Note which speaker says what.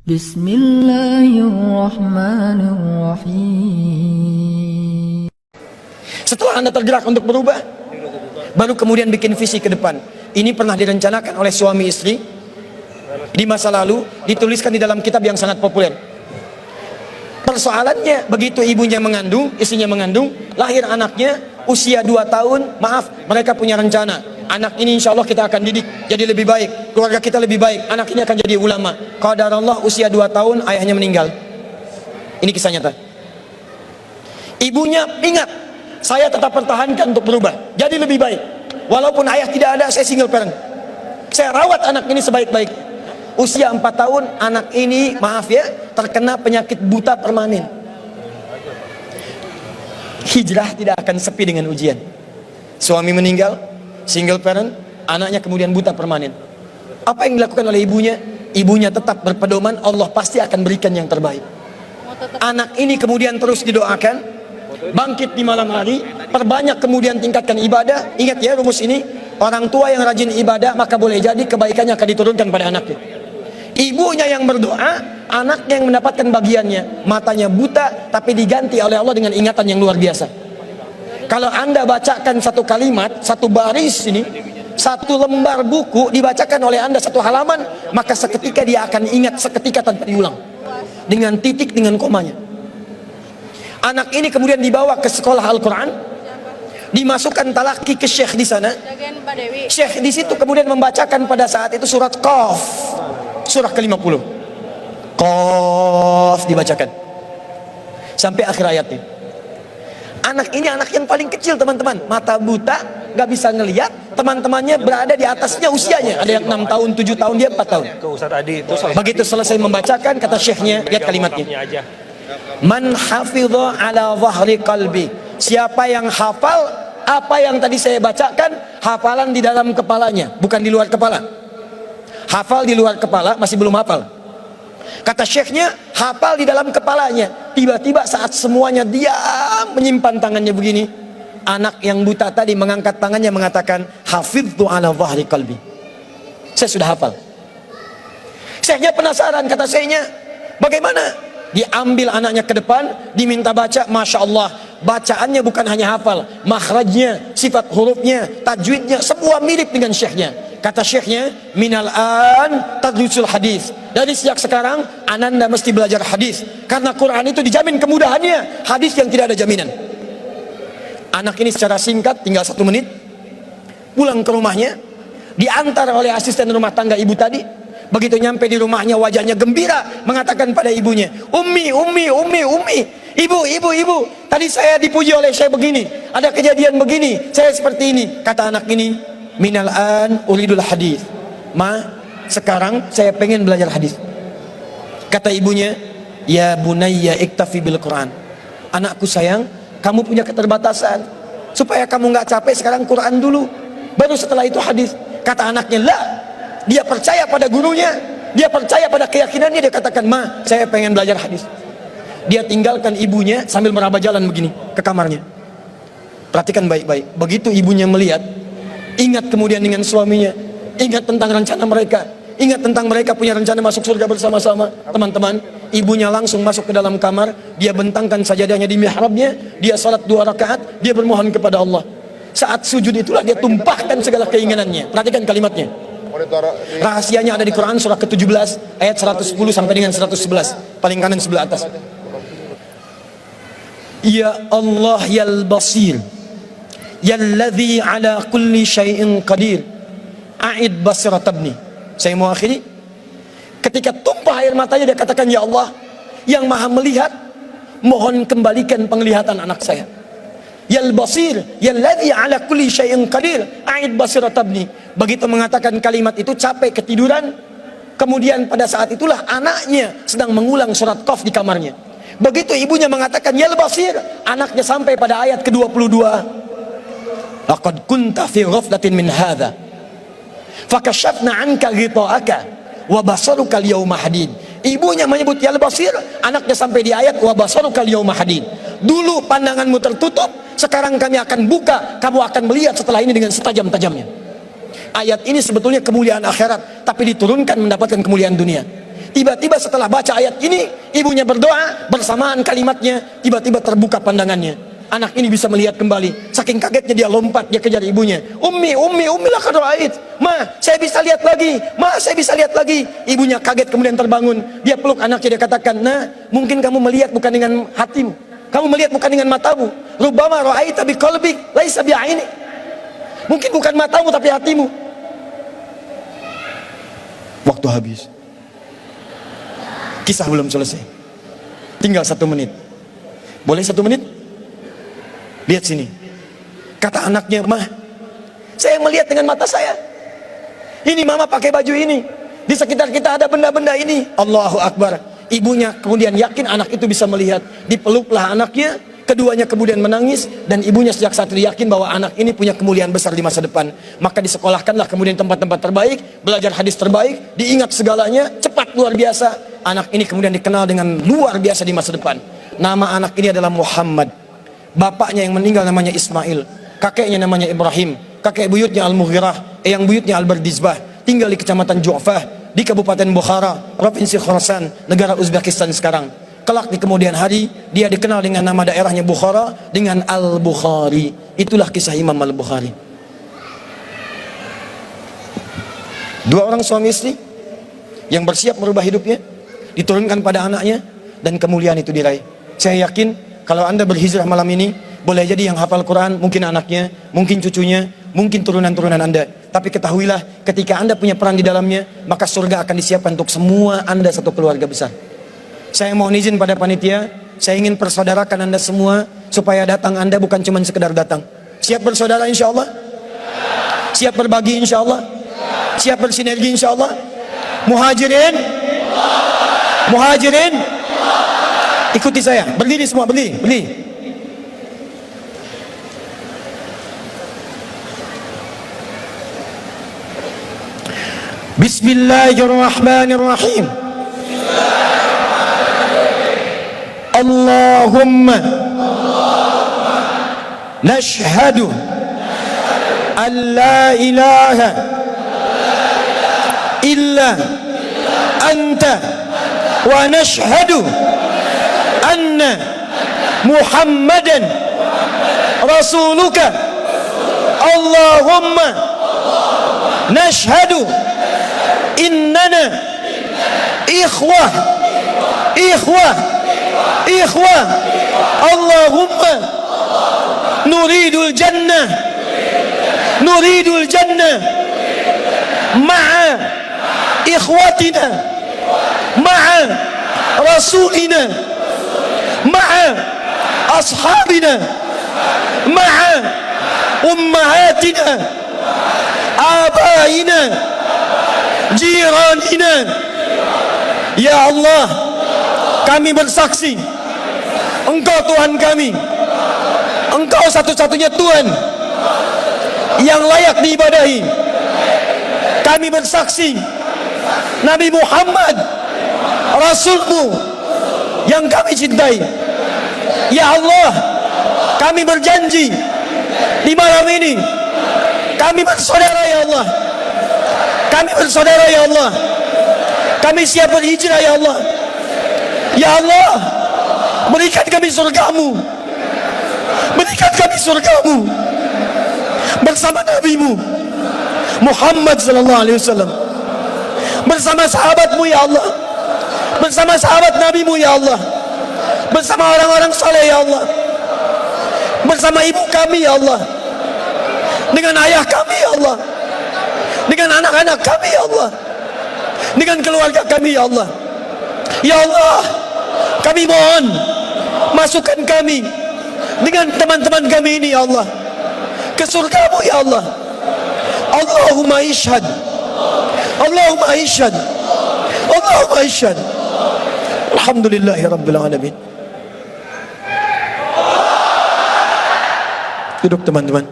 Speaker 1: Bismillahirrahmanirrahim.
Speaker 2: Setelah Anda tergerak untuk berubah, baru kemudian bikin visi ke depan. Ini pernah direncanakan oleh suami istri di masa lalu, dituliskan di dalam kitab yang sangat populer. Persoalannya, begitu ibunya mengandung, istrinya mengandung, lahir anaknya usia 2 tahun, maaf, mereka punya rencana. Anak ini insya Allah kita akan didik jadi lebih baik, keluarga kita lebih baik, anak ini akan jadi ulama. Qadarullah usia 2 tahun ayahnya meninggal. Ini kisah nyata. Ibunya ingat, saya tetap pertahankan untuk berubah jadi lebih baik, walaupun ayah tidak ada, saya single parent, saya rawat anak ini sebaik-baik. Usia 4 tahun anak ini, maaf ya, terkena penyakit buta permanen. Hijrah tidak akan sepi dengan ujian. Suami meninggal, single parent, anaknya kemudian buta permanen. Apa yang dilakukan oleh ibunya? Ibunya tetap berpedoman, Allah pasti akan berikan yang terbaik. Anak ini kemudian terus didoakan, bangkit di malam hari, perbanyak kemudian tingkatkan ibadah. Ingat ya rumus ini, orang tua yang rajin ibadah maka boleh jadi kebaikannya akan diturunkan pada anaknya. Ibunya yang berdoa, anaknya yang mendapatkan bagiannya. Matanya buta tapi diganti oleh Allah dengan ingatan yang luar biasa. Kalau Anda bacakan satu kalimat, satu baris ini, satu lembar buku dibacakan oleh Anda satu halaman, maka seketika dia akan ingat seketika tanpa diulang, dengan titik, dengan komanya. Anak ini kemudian dibawa ke sekolah Al-Quran, dimasukkan talaki ke syekh di sana. Syekh di situ kemudian membacakan pada saat itu surat Qaf, surah ke-50. Qaf dibacakan sampai akhir ayatnya. Anak ini anak yang paling kecil teman-teman, mata buta, gak bisa ngelihat. Teman-temannya berada di atasnya usianya, ada yang 6 tahun, 7 tahun, dia 4 tahun. Begitu selesai membacakan, kata syekhnya, lihat kalimatnya, man hafidha ala zahri qalbi, siapa yang hafal apa yang tadi saya bacakan, hafalan di dalam kepalanya, bukan di luar kepala. Hafal di luar kepala masih belum hafal. Kata syekhnya, hafal di dalam kepalanya. Tiba-tiba saat semuanya diam menyimpan tangannya begini, anak yang buta tadi mengangkat tangannya mengatakan, hafidhu ala zahri qalbi, saya sudah hafal. Syekhnya penasaran, kata syekhnya, bagaimana? Diambil anaknya ke depan, diminta baca, Masya Allah, bacaannya bukan hanya hafal, makhrajnya, sifat hurufnya, tajwidnya, semua mirip dengan syekhnya. Kata syekhnya, minal an tadrusul hadis, dari sejak sekarang ananda mesti belajar hadis, karena Quran itu dijamin kemudahannya, hadis yang tidak ada jaminan. Anak ini secara singkat, tinggal 1 menit pulang ke rumahnya, diantar oleh asisten rumah tangga ibu tadi. Begitu nyampe di rumahnya, wajahnya gembira, mengatakan pada ibunya, ummi, ibu, tadi saya dipuji oleh saya begini, ada kejadian begini, saya seperti ini. Kata anak ini, minal an uridul hadis, ma, sekarang saya pengen belajar hadis. Kata ibunya, ya bunayya iktafi bil Quran, anakku sayang, kamu punya keterbatasan, supaya kamu nggak capek sekarang Quran dulu, baru setelah itu hadis. Kata anaknya, lah, dia percaya pada gurunya, dia percaya pada keyakinannya, dia katakan, ma, saya pengen belajar hadis. Dia tinggalkan ibunya sambil meraba jalan begini ke kamarnya. Perhatikan baik-baik, begitu ibunya melihat, ingat kemudian dengan suaminya, ingat tentang rencana mereka, ingat tentang mereka punya rencana masuk surga bersama-sama. Teman-teman, ibunya langsung masuk ke dalam kamar, dia bentangkan sajadahnya di mihrabnya, dia salat 2 rakaat, dia bermohon kepada Allah. Saat sujud itulah dia tumpahkan segala keinginannya. Perhatikan kalimatnya. Rahasianya ada di Quran surah ke-17 ayat 110 sampai dengan 111, paling kanan sebelah atas. Ya Allah yal basir, yalladzi ala kulli syai'in qadir, a'id basirat ibni. Saya mau akhiri, ketika tumpah air matanya dia katakan, ya Allah yang maha melihat, mohon kembalikan penglihatan anak saya. Yal basir, yalladzi ala kulli syai'in qadir, a'id basirat ibni. Begitu mengatakan kalimat itu, capek ketiduran, kemudian pada saat itulah anaknya sedang mengulang surat Qaf di kamarnya. Begitu ibunya mengatakan yal basir, anaknya sampai pada ayat ke-22, laqad kunta fi ghaflatin min hadza fakashafna 'anka ghita'aka wa basaruka al-yawma hadid. Ibunya menyebut yal basir, anaknya sampai di ayat wa basaruka al-yawma hadid. Dulu pandanganmu tertutup, sekarang kami akan buka, kamu akan melihat setelah ini dengan setajam-tajamnya. Ayat ini sebetulnya kemuliaan akhirat, tapi diturunkan mendapatkan kemuliaan dunia. Tiba-tiba setelah baca ayat ini, ibunya berdoa, bersamaan kalimatnya, tiba-tiba terbuka pandangannya. Anak ini bisa melihat kembali. Saking kagetnya dia lompat, dia kejar ibunya. Ummi, laqad ra'ait. Ma, saya bisa lihat lagi. Ma, saya bisa lihat lagi. Ibunya kaget kemudian terbangun. Dia peluk anaknya, dia katakan, "Nah, mungkin kamu melihat bukan dengan hatimu. Kamu melihat bukan dengan matamu. Rubbama ra'aita biqalbik, laisa bi'ainik." Mungkin bukan matamu tapi hatimu. Waktu habis. Kisah belum selesai. Tinggal 1 menit. Boleh 1 menit? Lihat sini. Kata anaknya, "Mah, saya melihat dengan mata saya. Ini mama pakai baju ini. Di sekitar kita ada benda-benda ini." Allahu Akbar. Ibunya kemudian yakin anak itu bisa melihat. Dipeluklah anaknya. Keduanya kemudian menangis. Dan ibunya sejak saat itu yakin bahwa anak ini punya kemuliaan besar di masa depan. Maka disekolahkanlah kemudian tempat-tempat terbaik. Belajar hadis terbaik. Diingat segalanya. Cepat luar biasa. Anak ini kemudian dikenal dengan luar biasa di masa depan. Nama anak ini adalah Muhammad. Bapaknya yang meninggal namanya Ismail. Kakeknya namanya Ibrahim. Kakek buyutnya Al-Mughirah. Eyang buyutnya Al-Bardizbah. Tinggal di kecamatan Ju'fah, di Kabupaten Bukhara, Provinsi Khorasan, negara Uzbekistan sekarang. Kelak di kemudian hari, dia dikenal dengan nama daerahnya Bukhara, dengan Al-Bukhari. Itulah kisah Imam Al-Bukhari. 2 orang suami istri yang bersiap merubah hidupnya, diturunkan pada anaknya, dan kemuliaan itu diraih. Saya yakin kalau Anda berhijrah malam ini, boleh jadi yang hafal Quran mungkin anaknya, mungkin cucunya, mungkin turunan-turunan Anda. Tapi ketahuilah, ketika Anda punya peran di dalamnya, maka surga akan disiapkan untuk semua Anda, satu keluarga besar. Saya mohon izin pada panitia, saya ingin persaudarakan Anda semua, supaya datang Anda bukan cuma sekedar datang. Siap bersaudara insya Allah? Siap berbagi insya Allah? Siap bersinergi insya Allah? Muhajirin? Muhajirin? Ikuti saya, berdiri semua, berdiri. Bismillahirrahmanirrahim. Allahumma nashhadu an la ilaha illa anta wa nashhadu anna Muhammadan rasuluka. Allahumma nashhadu innana ikhwah. Allahumma nuridul jannah ma'a ikhwatina ma'a rasulina ma'a ashabina ma'a ummahatina abaina jiranina. Ya Allah, kami bersaksi Engkau Tuhan kami, Engkau satu-satunya Tuhan yang layak diibadahi. Kami bersaksi Nabi Muhammad Rasulmu yang kami cintai. Ya Allah, kami berjanji di malam ini kami bersaudara. Ya Allah, kami bersaudara. Ya Allah, kami siap berhijrah. Ya Allah, ya Allah, berikan kami surgamu, berikan kami surgamu bersama Nabi-Mu Muhammad sallallahu alaihi wasallam, bersama sahabat-Mu ya Allah, bersama sahabat Nabi-Mu ya Allah, bersama orang-orang saleh ya Allah, bersama ibu kami ya Allah, dengan ayah kami ya Allah, dengan anak-anak kami ya Allah, dengan keluarga kami ya Allah. Ya Allah, kami mohon masukkan kami dengan teman-teman kami ini ya Allah ke surga-Mu ya Allah. Allahumma ishhad, Allahumma ishhad, Allahumma ishhad. Alhamdulillahi rabbil alamin. Duduk teman-teman.